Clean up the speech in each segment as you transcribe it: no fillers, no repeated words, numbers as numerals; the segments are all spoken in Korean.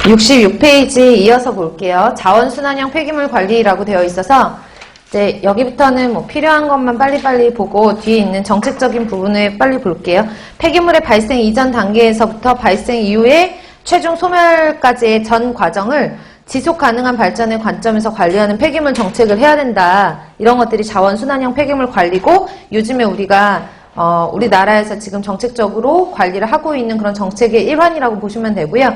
66페이지 이어서 볼게요. 자원순환형 폐기물 관리라고 되어 있어서 이제 여기부터는 뭐 필요한 것만 빨리빨리 보고 뒤에 있는 정책적인 부분을 빨리 볼게요. 폐기물의 발생 이전 단계에서부터 발생 이후에 최종 소멸까지의 전 과정을 지속 가능한 발전의 관점에서 관리하는 폐기물 정책을 해야 된다. 이런 것들이 자원순환형 폐기물 관리고 요즘에 우리가 우리나라에서 지금 정책적으로 관리를 하고 있는 그런 정책의 일환이라고 보시면 되고요.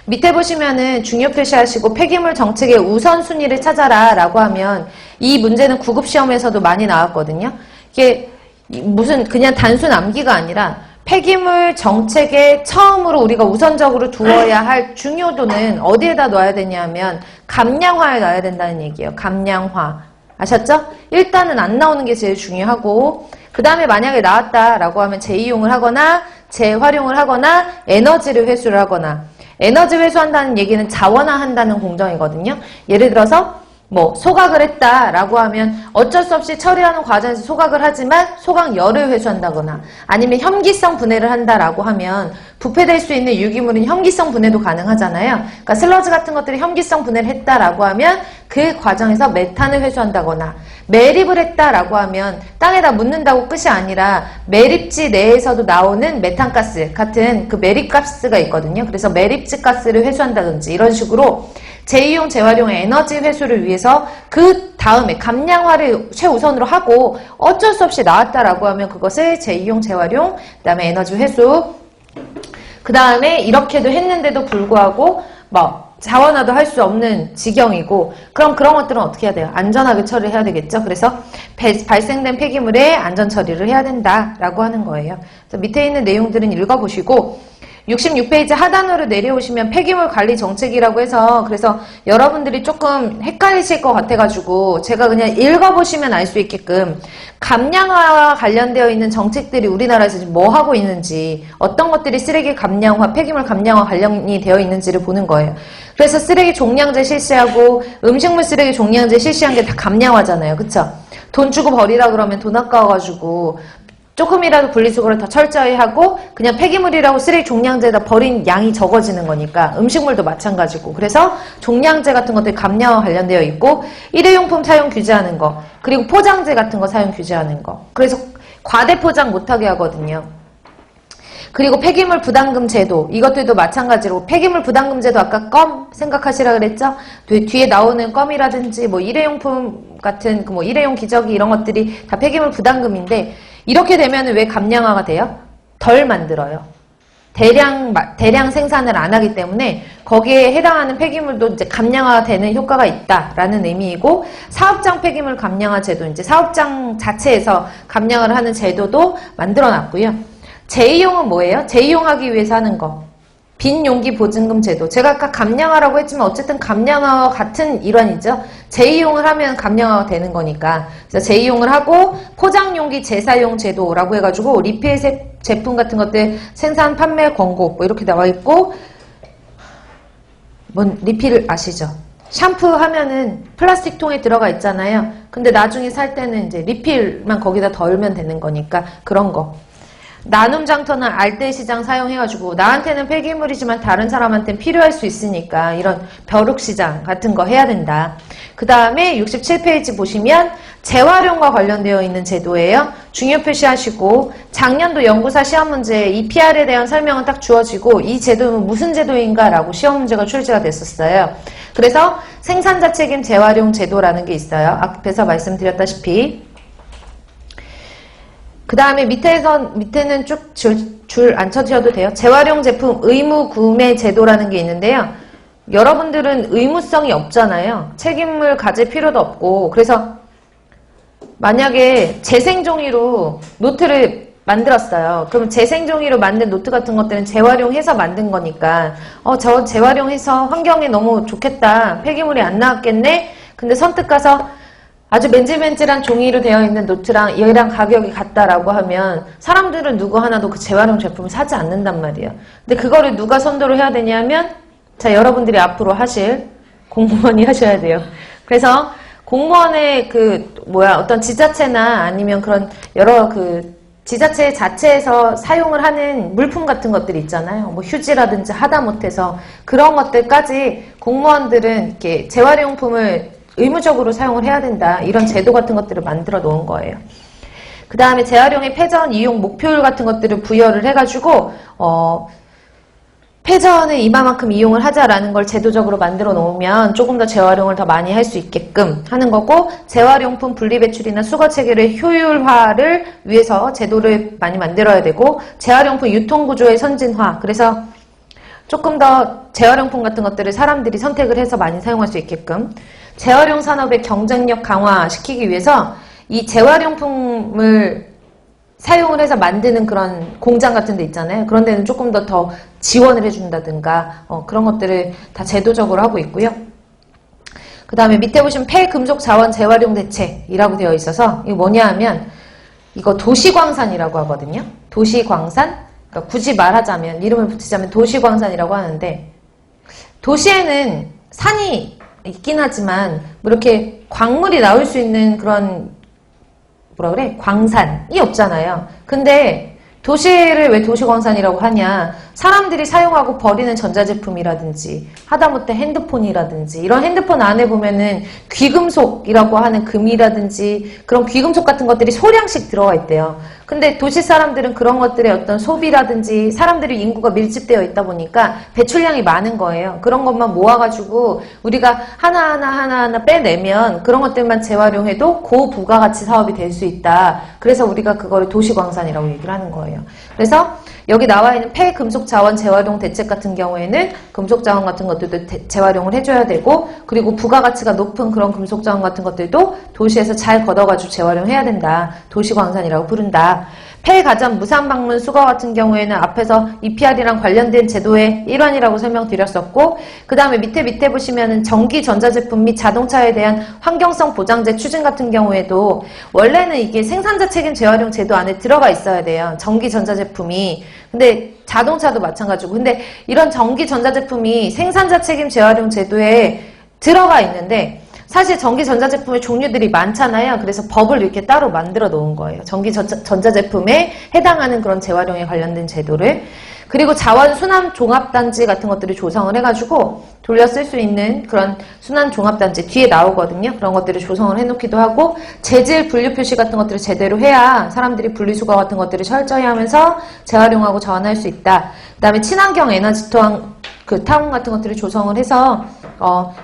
밑에 보시면은 중요 표시하시고 폐기물 정책의 우선순위를 찾아라 라고 하면 이 문제는 구급시험에서도 많이 나왔거든요. 이게 무슨 그냥 단순 암기가 아니라 폐기물 정책에 처음으로 우리가 우선적으로 두어야 할 중요도는 어디에다 넣어야 되냐면 감량화에 넣어야 된다는 얘기예요. 감량화. 아셨죠? 일단은 안 나오는 게 제일 중요하고 그 다음에 만약에 나왔다라고 하면 재이용을 하거나 재활용을 하거나 에너지를 회수를 하거나 에너지 회수한다는 얘기는 자원화한다는 공정이거든요. 예를 들어서 뭐 소각을 했다라고 하면 어쩔 수 없이 처리하는 과정에서 소각을 하지만 소각열을 회수한다거나 아니면 혐기성 분해를 한다라고 하면 부패될 수 있는 유기물은 혐기성 분해도 가능하잖아요. 그러니까 슬러지 같은 것들이 혐기성 분해를 했다라고 하면 그 과정에서 메탄을 회수한다거나 매립을 했다라고 하면 땅에다 묻는다고 끝이 아니라 매립지 내에서도 나오는 메탄가스 같은 그 매립가스가 있거든요. 그래서 매립지 가스를 회수한다든지 이런 식으로 재이용, 재활용의 에너지 회수를 위해서 그 다음에 감량화를 최우선으로 하고 어쩔 수 없이 나왔다라고 하면 그것을 재이용, 재활용, 그 다음에 에너지 회수 그 다음에 이렇게도 했는데도 불구하고 뭐 자원화도 할 수 없는 지경이고 그럼 그런 것들은 어떻게 해야 돼요? 안전하게 처리를 해야 되겠죠. 그래서 발생된 폐기물에 안전 처리를 해야 된다라고 하는 거예요. 그래서 밑에 있는 내용들은 읽어보시고 66페이지 하단으로 내려오시면 폐기물 관리 정책이라고 해서 그래서 여러분들이 조금 헷갈리실 것 같아가지고 제가 그냥 읽어보시면 알 수 있게끔 감량화와 관련되어 있는 정책들이 우리나라에서 지금 뭐 하고 있는지 어떤 것들이 쓰레기 감량화, 폐기물 감량화 관련이 되어 있는지를 보는 거예요. 그래서 쓰레기 종량제 실시하고 음식물 쓰레기 종량제 실시한 게 다 감량화잖아요. 그쵸? 돈 주고 버리라 그러면 돈 아까워가지고 조금이라도 분리수거를 더 철저히 하고 그냥 폐기물이라고 쓰레기 종량제에다 버린 양이 적어지는 거니까 음식물도 마찬가지고 그래서 종량제 같은 것들이 감량화 관련되어 있고 일회용품 사용 규제하는 거 그리고 포장재 같은 거 사용 규제하는 거 그래서 과대 포장 못하게 하거든요. 그리고 폐기물 부담금 제도 이것들도 마찬가지로 폐기물 부담금 제도 아까 껌 생각하시라 그랬죠? 뒤에 나오는 껌이라든지 뭐 일회용품 같은 그 뭐 일회용 기저귀 이런 것들이 다 폐기물 부담금인데 이렇게 되면 왜 감량화가 돼요? 덜 만들어요. 대량 생산을 안 하기 때문에 거기에 해당하는 폐기물도 이제 감량화가 되는 효과가 있다라는 의미이고 사업장 폐기물 감량화 제도 이제 사업장 자체에서 감량을 하는 제도도 만들어 놨고요. 재이용은 뭐예요? 재이용하기 위해서 하는 거. 빈 용기 보증금 제도. 제가 아까 감량화라고 했지만 어쨌든 감량화와 같은 일환이죠. 재이용을 하면 감량화가 되는 거니까. 그래서 재이용을 하고 포장 용기 재사용 제도라고 해가지고 리필 제품 같은 것들 생산, 판매, 권고 뭐 이렇게 나와 있고 뭔 리필 아시죠? 샴푸 하면은 플라스틱 통에 들어가 있잖아요. 근데 나중에 살 때는 이제 리필만 거기다 덜면 되는 거니까 그런 거. 나눔 장터나 알뜰 시장 사용해가지고 나한테는 폐기물이지만 다른 사람한테는 필요할 수 있으니까 이런 벼룩 시장 같은 거 해야 된다. 그 다음에 67페이지 보시면 재활용과 관련되어 있는 제도예요. 중요 표시하시고 작년도 연구사 시험 문제에 EPR에 대한 설명은 딱 주어지고 이 제도는 무슨 제도인가 라고 시험 문제가 출제가 됐었어요. 그래서 생산자 책임 재활용 제도라는 게 있어요. 앞에서 말씀드렸다시피 그 다음에 밑에는 쭉 줄 안 쳐주셔도 돼요. 재활용 제품 의무 구매 제도라는 게 있는데요. 여러분들은 의무성이 없잖아요. 책임을 가질 필요도 없고 그래서 만약에 재생종이로 노트를 만들었어요. 그럼 재생종이로 만든 노트 같은 것들은 재활용해서 만든 거니까 저 재활용해서 환경에 너무 좋겠다. 폐기물이 안 나왔겠네. 근데 선뜻 가서 아주 맨질맨질한 종이로 되어 있는 노트랑 얘랑 가격이 같다라고 하면 사람들은 누구 하나도 그 재활용 제품을 사지 않는단 말이에요. 근데 그거를 누가 선도를 해야 되냐면 자 여러분들이 앞으로 하실 공무원이 하셔야 돼요. 그래서 공무원의 어떤 지자체나 아니면 그런 여러 지자체 자체에서 사용을 하는 물품 같은 것들 있잖아요. 뭐 휴지라든지 하다못해서 그런 것들까지 공무원들은 이렇게 재활용품을 의무적으로 사용을 해야 된다. 이런 제도 같은 것들을 만들어 놓은 거예요. 그 다음에 재활용의 폐전 이용 목표율 같은 것들을 부여를 해가지고 폐전을 이만큼 이용을 하자라는 걸 제도적으로 만들어 놓으면 조금 더 재활용을 더 많이 할 수 있게끔 하는 거고, 재활용품 분리배출이나 수거 체계의 효율화를 위해서 제도를 많이 만들어야 되고, 재활용품 유통구조의 선진화, 그래서 조금 더 재활용품 같은 것들을 사람들이 선택을 해서 많이 사용할 수 있게끔, 재활용 산업의 경쟁력 강화시키기 위해서 이 재활용품을 사용을 해서 만드는 그런 공장 같은 데 있잖아요. 그런 데는 조금 더 지원을 해준다든가 그런 것들을 다 제도적으로 하고 있고요. 그 다음에 밑에 보시면 폐금속 자원 재활용 대책이라고 되어 있어서 이거 뭐냐 하면 이거 도시광산이라고 하거든요. 도시광산? 그러니까 굳이 말하자면 이름을 붙이자면 도시광산이라고 하는데, 도시에는 산이 있긴 하지만 뭐 이렇게 광물이 나올 수 있는 그런 광산이 없잖아요. 근데 도시를 왜 도시광산이라고 하냐, 사람들이 사용하고 버리는 전자제품이라든지 하다못해 핸드폰이라든지, 이런 핸드폰 안에 보면은 귀금속이라고 하는 금이라든지 그런 귀금속 같은 것들이 소량씩 들어가 있대요. 근데 도시 사람들은 그런 것들의 어떤 소비라든지 사람들이 인구가 밀집되어 있다 보니까 배출량이 많은 거예요. 그런 것만 모아가지고 우리가 하나하나 빼내면 그런 것들만 재활용해도 고부가가치 사업이 될 수 있다. 그래서 우리가 그거를 도시광산이라고 얘기를 하는 거예요. 그래서 여기 나와 있는 폐금속 자원 재활용 대책 같은 경우에는 금속 자원 같은 것들도 재활용을 해줘야 되고, 그리고 부가가치가 높은 그런 금속 자원 같은 것들도 도시에서 잘 걷어가지고 재활용해야 된다. 도시광산이라고 부른다. 폐가전 무상방문 수거 같은 경우에는 앞에서 EPR이랑 관련된 제도의 일환이라고 설명드렸었고, 그 다음에 밑에 보시면은 전기 전자제품 및 자동차에 대한 환경성 보장제 추진 같은 경우에도 원래는 이게 생산자 책임 재활용 제도 안에 들어가 있어야 돼요. 전기 전자제품이. 근데 자동차도 마찬가지고. 근데 이런 전기 전자제품이 생산자 책임 재활용 제도에 들어가 있는데 사실 전기 전자제품의 종류들이 많잖아요. 그래서 법을 이렇게 따로 만들어 놓은 거예요. 전기 전자제품에 해당하는 그런 재활용에 관련된 제도를. 그리고 자원 순환 종합단지 같은 것들을 조성을 해가지고 돌려 쓸 수 있는 그런 순환 종합단지 뒤에 나오거든요. 그런 것들을 조성을 해놓기도 하고, 재질 분류 표시 같은 것들을 제대로 해야 사람들이 분리수거 같은 것들을 철저히 하면서 재활용하고 자원할 수 있다. 그 다음에 친환경 에너지 타운 같은 것들을 조성을 해서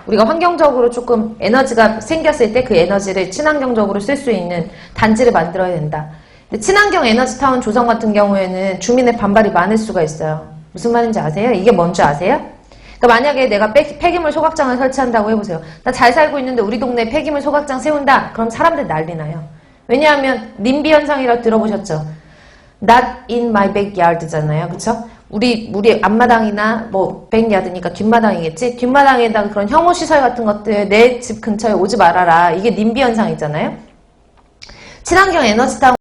우리가 환경적으로 조금 에너지가 생겼을 때 그 에너지를 친환경적으로 쓸 수 있는 단지를 만들어야 된다. 친환경 에너지 타운 조성 같은 경우에는 주민의 반발이 많을 수가 있어요. 무슨 말인지 아세요? 이게 뭔지 아세요? 그러니까 만약에 내가 폐기물 소각장을 설치한다고 해보세요. 나 잘 살고 있는데 우리 동네에 폐기물 소각장 세운다? 그럼 사람들 난리 나요. 왜냐하면 님비 현상이라고 들어보셨죠? Not in my backyard잖아요. 그쵸? 우리 앞마당이나 뭐 백야드니까 뒷마당이겠지? 뒷마당에다가 그런 혐오시설 같은 것들 내 집 근처에 오지 말아라. 이게 님비 현상이잖아요. 친환경 에너지 타운